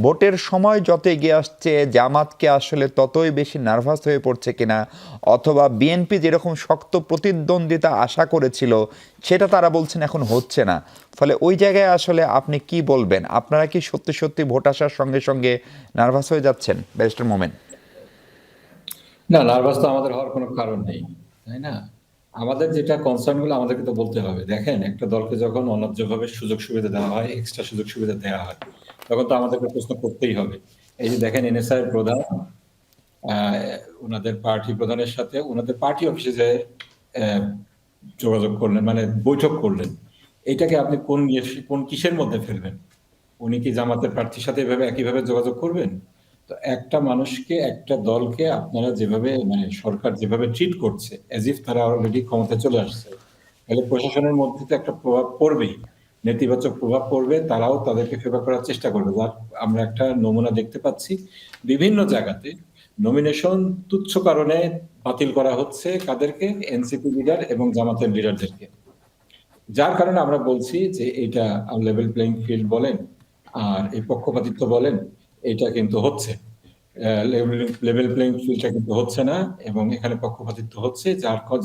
ভোটের সময় যত এগিয়ে আসছে জামাতকে আসলে ততই বেশি নার্ভাস হয়ে পড়ছে কিনা, অথবা বিএনপি যেরকম শক্ত প্রতিদ্বন্দ্বিতা আশা করেছিল সেটা তারা বলছেন এখন হচ্ছে না। ফলে ওই জায়গায় আসলে আপনি কি বলবেন? আপনারা কি সত্যি সত্যি ভোট আসার সঙ্গে সঙ্গে নার্ভাস হয়ে যাচ্ছেন, ব্যারিস্টার মোমেন? না, নার্ভাস তো আমাদের হওয়ার কোনো কারণ নেই, তাই না? আমাদের যেটা কনসার্ন গুলো আমাদেরকে তো বলতে হবে। দেখেন, একটা দলকে যখন অন্যায্যভাবে সুযোগ সুবিধা দেওয়া হয়, এক্সট্রা সুযোগ সুবিধা দেওয়া হয়, তখন তো আমাদেরকে প্রশ্ন করতেই হবে। এই যে দেখেন, এনএসআই প্রধান আহ, ওনাদের পার্টি প্রধানের সাথে ওনাদের পার্টি অফিসে যে আহ, যোগাযোগ করলেন, মানে বৈঠক করলেন, এটাকে আপনি কোন কিসের মধ্যে ফেলবেন? উনি কি জামাতের প্রার্থীর সাথে এভাবে একইভাবে যোগাযোগ করবেন? তো একটা মানুষকে, একটা দলকে আপনারা যেভাবে, মানে সরকার যেভাবে ট্রিট করছে, এজ ইফ তারা অলরেডি ক্ষমতায় চলে আসছে, তাহলে প্রশাসনের মধ্যে তো একটা প্রভাব পড়বেই, নেতিবাচক প্রভাব পড়বে। তারাও তাদেরকে ফেভার করার চেষ্টা করবে। যার আমরা একটা নমুনা দেখতে পাচ্ছি বিভিন্ন জায়গাতে। নমিনেশন তুচ্ছ কারণে বাতিল করা হচ্ছে কাদেরকে? এনসিপি লিডার এবং জামাতের লিডারদেরকে। যার কারণে আমরা বলছি যে এটা লেভেল প্লেইং ফিল্ড বলেন আর এই পক্ষপাতিত্ব বলেন, এটা কিন্তু হচ্ছে। লেভেল প্লেইং ফিল্ডটা কিন্তু হচ্ছে না, এবং এখানে পক্ষপাতিত্ব হচ্ছে।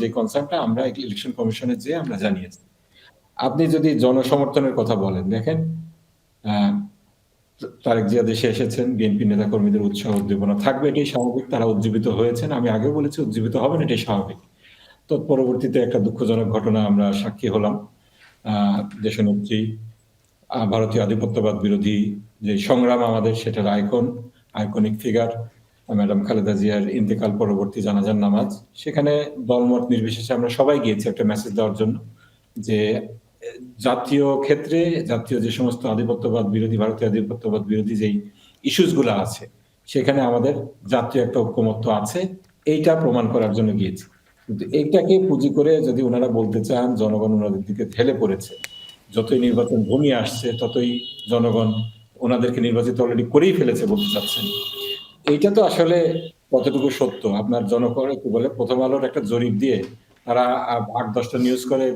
যে কনসার্নটা আমরা ইলেকশন কমিশনে যে আমরা জানিয়েছি। আপনি যদি জনসমর্থনের কথা বলেন, দেখেন, আহ, তারেক জিয়া দেশে এসেছেন, বিএনপি নেতা কর্মীদের উৎসাহ উদ্দীপনা থাকবে, এটাই স্বাভাবিক। তারা উজ্জীবিত হয়েছেন, আমি আগেও বলেছি উজ্জীবিত হবেন, এটাই স্বাভাবিক। তো পরবর্তীতে একটা দুঃখজনক ঘটনা আমরা সাক্ষী হলাম। দেশনেত্রী, ভারতীয় আধিপত্যবাদ বিরোধী যে সংগ্রাম আমাদের, সেটার আইকনিক ফিগার ম্যাডাম খালেদা জিয়ার ইন্তেকাল পরবর্তী জানাজার নামাজ, সেখানে দলমত নির্বিশেষে আমরা সবাই গিয়েছি একটা মেসেজ দেওয়ার জন্য যে জাতীয় ক্ষেত্রে, জাতীয় যে সমস্ত আধিপত্যবাদ বিরোধী, ভারতীয় আধিপত্যবাদ বিরোধী যেই ইস্যুস গুলো আছে, সেখানে আমাদের জাতীয় একটা ঐক্যমত্য আছে, এইটা প্রমাণ করার জন্য গিয়েছি। কিন্তু এইটাকে পুঁজি করে যদি ওনারা বলতে চান জনগণ ওনাদের দিকে ঢেলে পড়েছে, যতই নির্বাচন ঘনিয়ে আসছে ততই জনগণ ওনাদেরকে নির্বাচিত অলরেডি করেই ফেলেছে বলতে চাচ্ছেন, এইটা তো আসলে কতটুকু সত্য? আপনার জনগণ কি বলে, প্রথম আলোর একটা জরিপ দিয়ে তারা 8-10টা নিউজ করে,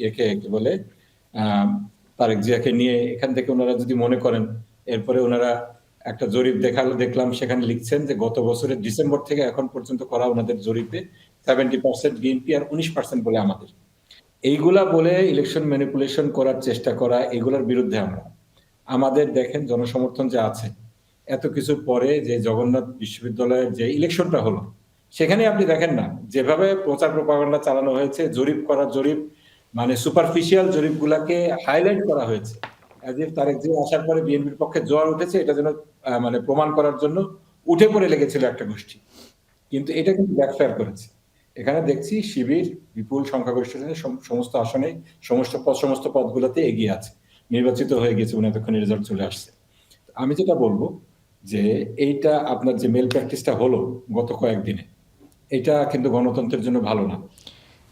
একে কি বলে, আহ তারেক জিয়াকে নিয়ে, এখান থেকে ওনারা যদি মনে করেন, এরপরে ওনারা একটা জরিপ দেখলাম, সেখানে লিখছেন যে গত বছরের ডিসেম্বর থেকে এখন পর্যন্ত করা ওনাদের জরিপে 70% বিএনপি আর 19% বলে আমাদের। এইগুলা বলে ইলেকশন ম্যানিপুলেশন করার চেষ্টা করা, এগুলোর বিরুদ্ধে আমরা, আমাদের দেখেন জনসমর্থন যে আছে। এত কিছু পরে যে জগন্নাথ বিশ্ববিদ্যালয়ের যে ইলেকশনটা হলো, সেখানে আপনি দেখেন না যেভাবে প্রচার প্রপাগান্ডা চালানো হয়েছে, জরিপ, মানে সুপারফিশিয়াল জরিপগুলাকে হাইলাইট করা হয়েছে, as if তারেক জিয়া আসার পরে বিএনপির পক্ষে জোয়ার উঠেছে, এটা যেন মানে প্রমাণ করার জন্য উঠে পড়ে লেগেছিল একটা গোষ্ঠী। কিন্তু এটা কিন্তু ব্যাকফায়ার করেছে। এখানে দেখছি শিবির বিপুল সংখ্যাগরিষ্ঠতায় সমস্ত আসনে, সমস্ত পদগুলোতে এগিয়ে আছে, নির্বাচিত হয়ে গেছে, উনি এতক্ষণে রেজাল্ট চলে আসছে। আমি যেটা বলবো যে এইটা আপনার যে মেল প্র্যাকটিসটা হলো গত কয়েকদিনে, এটা কিন্তু গণতন্ত্রের জন্য ভালো না।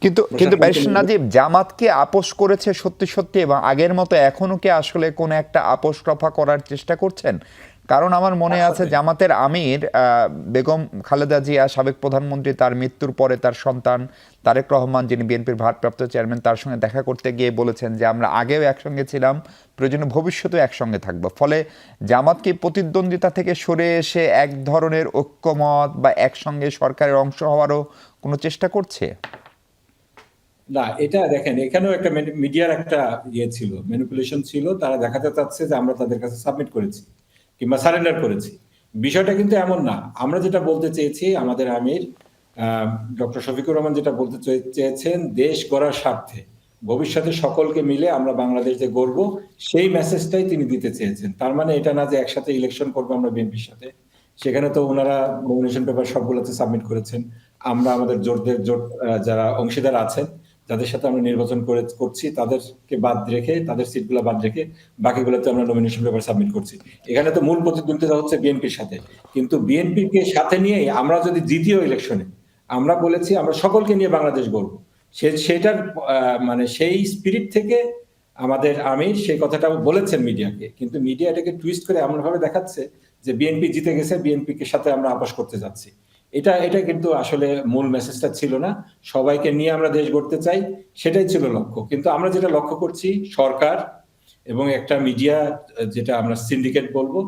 কিন্তু কিন্তু প্রশাসনকে ব্যারিস্টার নাজিব, জামাত কি আপোষ করেছে সত্যি সত্যি, এবং আগের মতো এখনো কি আসলে কোনো একটা আপোষ রফা করার চেষ্টা করছেন? কারণ আমার মনে তার আছে সাথে জামাতের আমির বেগম খালেদা জিয়া, সাবেক প্রধানমন্ত্রী, তার মৃত্যুর পরে তার সন্তান তারেক রহমান, যিনি বিএনপির ভারপ্রাপ্ত চেয়ারম্যান, তার সঙ্গে দেখা করতে গিয়ে বলেছেন যে আমরা আগেও একসঙ্গে ছিলাম, প্রয়োজনে ভবিষ্যতেও একসঙ্গে থাকবো। ফলে জামাত কি প্রতিদ্বন্দ্বিতা থেকে সরে এসে এক ধরনের ঐক্যমত বা একসঙ্গে সরকারের অংশ হওয়ারও কোনো চেষ্টা করছে? না, এটা দেখেন, এখানেও একটা মিডিয়ার একটা ইয়ে ছিল, ম্যানিপুলেশন ছিল। তারা দেখাতে চাচ্ছে যে আমরা তাদের কাছে সাবমিট করেছি কিংবা সারেন্ডার করেছি। বিষয়টা কিন্তু এমন না। আমরা যেটা বলতে চেয়েছি, আমাদের আমির ডক্টর শফিকুর রহমান যেটা বলতে চেয়েছেন, দেশ গড়ার স্বার্থে ভবিষ্যতে সকলকে মিলে আমরা বাংলাদেশ যে গড়বো, সেই মেসেজটাই তিনি দিতে চেয়েছেন। তার মানে এটা না যে একসাথে ইলেকশন করবো আমরা বিএনপির সাথে। সেখানে তো ওনারা নমিনেশন পেপার সবগুলোতে সাবমিট করেছেন। আমরা আমাদের জোট যারা অংশীদার আছেন, যাদের সাথে আমরা নির্বাচন করছি, তাদেরকে বাদ রেখে, তাদের সিটগুলো বাদ রেখে বাকিগুলোতে আমরা নমিনেশন পেপার সাবমিট করছি। এখানে তো মূল প্রতিদ্বন্দ্বিতা হচ্ছে বিএনপির সাথে। কিন্তু বিএনপিকে সাথে নিয়ে আমরা যদি দ্বিতীয় ইলেকশনে, আমরা বলেছি আমরা সকলকে নিয়ে বাংলাদেশ গড়ব, সেটার মানে সেই স্পিরিট থেকে আমাদের আমির সেই কথাটা বলেছেন মিডিয়াকে। কিন্তু মিডিয়া এটাকে টুইস্ট করে এমন ভাবে দেখাচ্ছে যে বিএনপি জিতে গেছে, বিএনপি কে সাথে আমরা আপোষ করতে যাচ্ছি। এটা এটা কিন্তু আসলে মূল মেসেজটা ছিল না। সবাইকে নিয়ে আমরা দেশ গড়তে চাই, সেটাই ছিল লক্ষ্য। কিন্তু আমরা যেটা লক্ষ্য করছি, সরকার এবং একটা মিডিয়া, যেটা আমরা সিন্ডিকেট বলবো,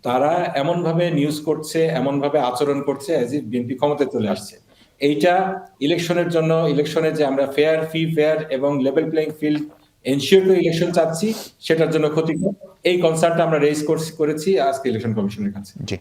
তারা এমনভাবে নিউজ করছে, এমনভাবে আচরণ করছে অ্যাজ ইফ বিএনপি ক্ষমতায় চলে আসছে। এইটা ইলেকশনের জন্য, ইলেকশনে যে আমরা ফেয়ার এবং লেভেল প্লেইং ফিল্ড এনশিওর করে ইলেকশন চাচ্ছি, সেটার জন্য ক্ষতিকর। এই কনসার্নটা আমরা রেইজ করেছি আজকে ইলেকশন কমিশনের কাছে। জি।